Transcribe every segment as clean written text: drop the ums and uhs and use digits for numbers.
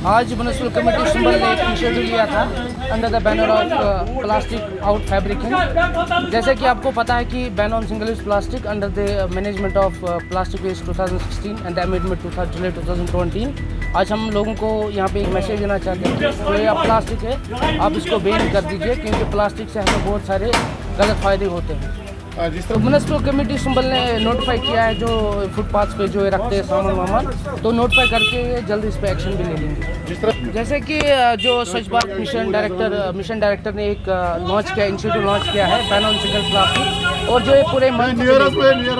आज municipal committee संबल ने एक इनिशिएटिव लिया था under the banner of plastic out fabricking. जैसे कि आपको पता है कि ban on single use plastic under the management of plastic waste 2016 and the amendment July 2020। आज हम लोगों को यहाँ पे एक मैसेज देना चाहते हैं, जो ये प्लास्टिक है आप इसको बैन कर दीजिए, क्योंकि प्लास्टिक से हमें बहुत सारे गलत फ़ायदे होते हैं। तो म्युनिसिपल कमेटी संबल ने नोटिफाई किया है जो फुटपाथ पे जो रखते हैं सामान वामान, तो नोटिफाई करके जल्द इस पे एक्शन भी ले लेंगे। जैसे कि जो स्वच्छ भारत मिशन डायरेक्टर ने एक लॉन्च किया, इनिशिएटिव लॉन्च किया है बैन ऑन सिंगल प्लास्टिक, और जो ये पूरे मंथ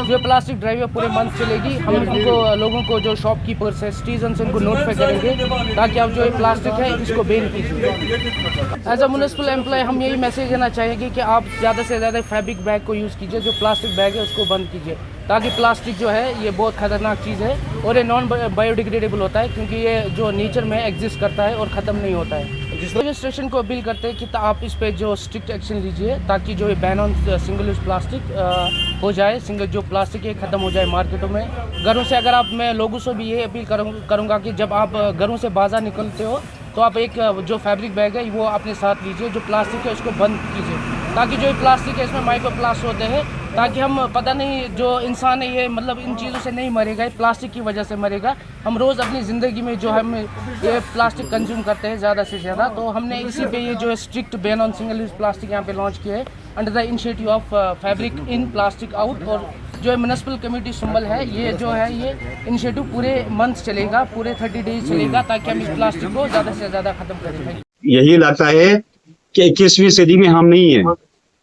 जो प्लास्टिक ड्राइव पूरे मंथ चलेगी। हम इनको लोगों को जो शॉपकीपर्स है, सिटीजन्स, इनको नोटिफाई करेंगे ताकि आप जो ये प्लास्टिक है इसको बैन कीजिए। एज अ म्युनिसिपल एम्प्लॉय हम यही मैसेज देना चाहेंगे कि आप ज़्यादा से ज़्यादा फैब्रिक बैग को यूज़ कीजिए, जो प्लास्टिक बैग है उसको बंद कीजिए, ताकि प्लास्टिक जो है ये बहुत खतरनाक चीज़ है और ये नॉन बायोडिग्रेडेबल होता है, क्योंकि ये जो नेचर में एग्जिस्ट करता है और ख़त्म नहीं होता है। रजिस्ट्रेशन को अपील करते हैं कि आप इस पे जो स्ट्रिक्ट एक्शन लीजिए, ताकि जो ये ban on single use plastic हो जाए, जो प्लास्टिक है ख़त्म हो जाए मार्केटों में। घरों से अगर आप, मैं लोगों से भी ये अपील करूँगा कि जब आप घरों से बाज़ार निकलते हो तो आप एक जो फैब्रिक बैग है वो अपने साथ लीजिए, जो प्लास्टिक है उसको बंद कीजिए, ताकि जो प्लास्टिक है इसमें माइक्रो प्लास्ट होते हैं, ताकि हम पता नहीं जो इंसान है ये मतलब इन चीज़ों से नहीं मरेगा, ये प्लास्टिक की वजह से मरेगा। हम रोज़ अपनी ज़िंदगी में जो हम ये प्लास्टिक कंज्यूम करते हैं ज़्यादा से ज़्यादा, तो हमने इसी पे ये जो strict ban on single use plastic यहाँ पे लॉन्च किया है under the initiative of fabric in plastic out. और जो म्युनिसिपल कमेटी संबल है ये जो है ये इनिशिएटिव पूरे मंथ चलेगा, पूरे 30 डेज चलेगा, ताकि हम इस प्लास्टिक को ज़्यादा से ज़्यादा ख़त्म करें। यही लगता है कि 21वीं सदी में हम नहीं है,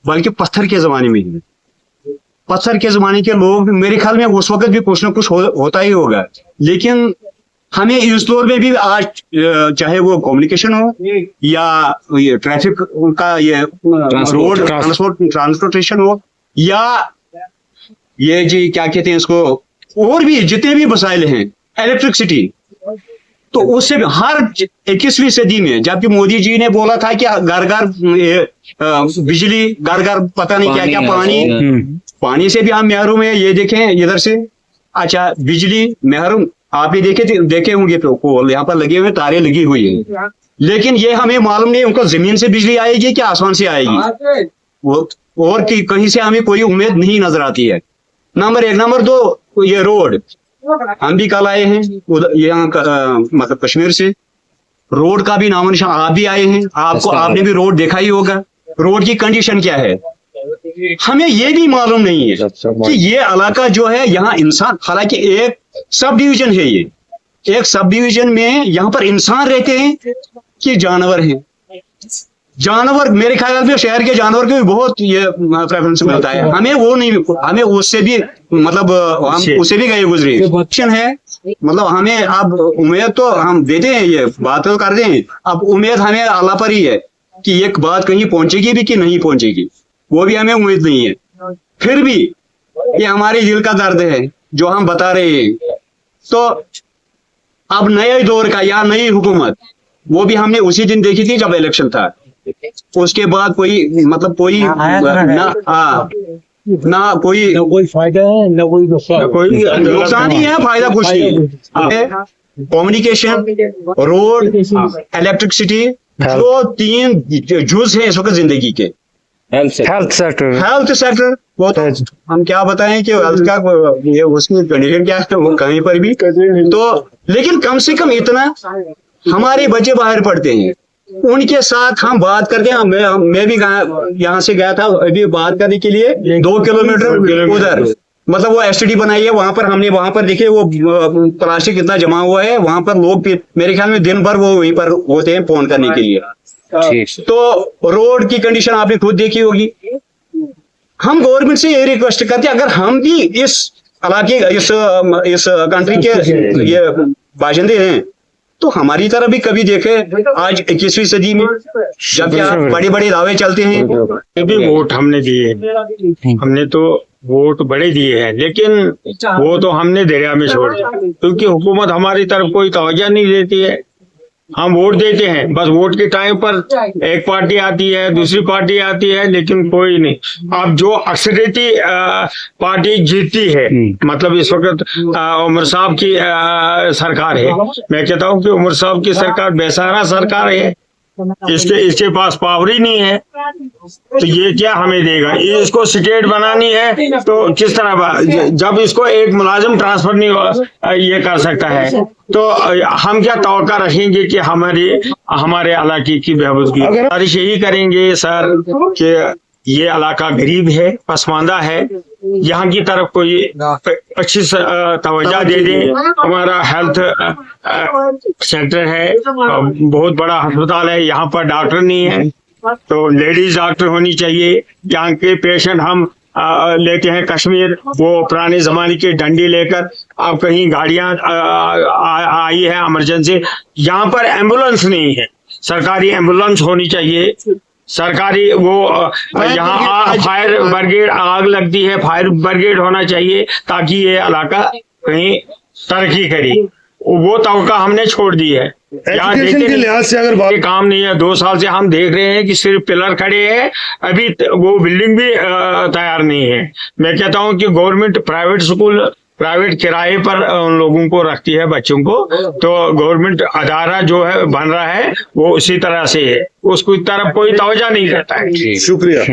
बल्कि पत्थर के ज़माने में ही। पत्थर के ज़माने के लोग, मेरे ख्याल में उस वक्त भी कुछ ना कुछ होता ही होगा, लेकिन हमें इस दौर में भी आज चाहे वो कम्युनिकेशन हो या ये ट्रैफिक का ये रोड ट्रांसपोर्टेशन हो या ये जी क्या कहते हैं इसको, और भी जितने भी मसाइल हैं, इलेक्ट्रिसिटी, तो उससे हर 21वीं सदी में, जबकि मोदी जी ने बोला था कि घर घर बिजली, घर घर पता नहीं क्या क्या, पानी से भी हम महरूम है। ये देखें इधर से, अच्छा बिजली महरूम, आपने देखे होंगे पोल यहाँ पर लगे हुए, तारे लगी हुई है, लेकिन ये हमें मालूम नहीं उनको जमीन से बिजली आएगी क्या आसमान से आएगी, वो और कहीं से हमें कोई उम्मीद नहीं नजर आती है। नंबर 1। नंबर 2, ये रोड, हम भी कल आए हैं यहाँ मतलब कश्मीर से, रोड का भी नामो निशान, आप भी आए हैं, आपने भी रोड देखा ही होगा, रोड की कंडीशन क्या है। हमें ये भी मालूम नहीं है कि ये इलाका जो है यहाँ इंसान, हालांकि एक सब डिवीजन है, ये एक सब डिवीजन में यहाँ पर इंसान रहते हैं कि जानवर हैं। जानवर मेरे ख्याल में शहर के जानवर को भी बहुत ये प्रेफरेंस मिलता है, हमें वो नहीं, हमें उससे भी मतलब हम उससे भी गए गुजरे है, मतलब हमें अब उम्मीद तो हम देते हैं, ये बात तो करते हैं, अब उम्मीद हमें अल्लाह पर ही है कि एक बात कहीं पहुंचेगी भी कि नहीं पहुंचेगी, वो भी हमें उम्मीद नहीं है। फिर भी ये हमारे दिल का दर्द है जो हम बता रहे हैं। तो अब नए दौर का या नई हुकूमत, वो भी हमने उसी दिन देखी थी जब इलेक्शन था, उसके बाद कोई मतलब कोई ना कोई फायदा है ना कोई नुकसान ही है, फायदा कुछ नहीं। कम्युनिकेशन, रोड, इलेक्ट्रिसिटी, जो 3 जुज है इस वक्त जिंदगी के। हेल्थ सेक्टर वो तो हम क्या बताएं कि हेल्थ का ये उसकी कंडीशन क्या है, वो कहीं पर भी तो, लेकिन कम से कम इतना हमारे बच्चे बाहर पढ़ते हैं, उनके साथ हम बात करते हैं। मैं भी यहाँ से गया था अभी बात करने के लिए 2 किलोमीटर उधर, मतलब वो एसटीडी बनाई है, वहां पर देखिए वो प्लास्टिक कितना जमा हुआ है, वहां पर लोग मेरे ख्याल में दिन भर वो वहीं पर होते हैं फोन करने के लिए। तो रोड की कंडीशन आपने खुद देखी होगी। हम गवर्नमेंट से ये रिक्वेस्ट करते हैं, अगर हम भी इस इलाके इस कंट्री के ये बाशिंदे हैं तो हमारी तरफ भी कभी देखे। आज 21वीं सदी में जब क्या बड़े बड़े दावे चलते हैं, भी वोट हमने दिए, हमने तो वोट बड़े दिए हैं, लेकिन वो तो हमने दरिया में छोड़ दिया, क्योंकि हुकूमत हमारी तरफ कोई तवज्जो नहीं देती है। हम वोट देते हैं, बस वोट के टाइम पर एक पार्टी आती है, दूसरी पार्टी आती है, लेकिन कोई नहीं। अब जो अक्सरियती पार्टी जीतती है, मतलब इस वक्त उमर साहब की सरकार है। मैं कहता हूँ कि उमर साहब की सरकार बेसहारा सरकार है, इसके पास पावर ही नहीं है, तो ये क्या हमें देगा? इसको स्टेट बनानी है तो किस तरह, जब इसको एक मुलाजिम ट्रांसफर नहीं ये कर सकता है, तो हम क्या तवक्का रखेंगे कि हमारे इलाके की बेहबूदगी? बारिश यही करेंगे सर कि ये इलाका गरीब है, पसमानदा है, यहाँ की तरफ कोई अच्छी तवज्जो दे दे। हमारा हेल्थ सेंटर है, बहुत बड़ा अस्पताल है, यहाँ पर डॉक्टर नहीं है, तो लेडीज डॉक्टर होनी चाहिए। यहाँ के पेशेंट हम लेते हैं कश्मीर, वो पुराने जमाने की डंडी लेकर, अब कहीं गाड़ियां आई है इमरजेंसी, यहाँ पर एम्बुलेंस नहीं है, सरकारी एम्बुलेंस होनी चाहिए। सरकारी वो यहाँ फायर ब्रिगेड, आग लगती है, फायर ब्रिगेड होना चाहिए, ताकि ये इलाका कहीं तरक्की करे। वो तवक्का हमने छोड़ दी है। एजुकेशन के लिहाज से अगर बात, काम नहीं है, 2 साल से हम देख रहे हैं कि सिर्फ पिलर खड़े हैं, अभी वो बिल्डिंग भी तैयार नहीं है। मैं कहता हूँ कि गवर्नमेंट प्राइवेट स्कूल प्राइवेट किराए पर उन लोगों को रखती है, बच्चों को, तो गवर्नमेंट अदारा जो है बन रहा है वो उसी तरह से है, उसकी तरफ कोई तवज्जो नहीं करता है। शुक्रिया।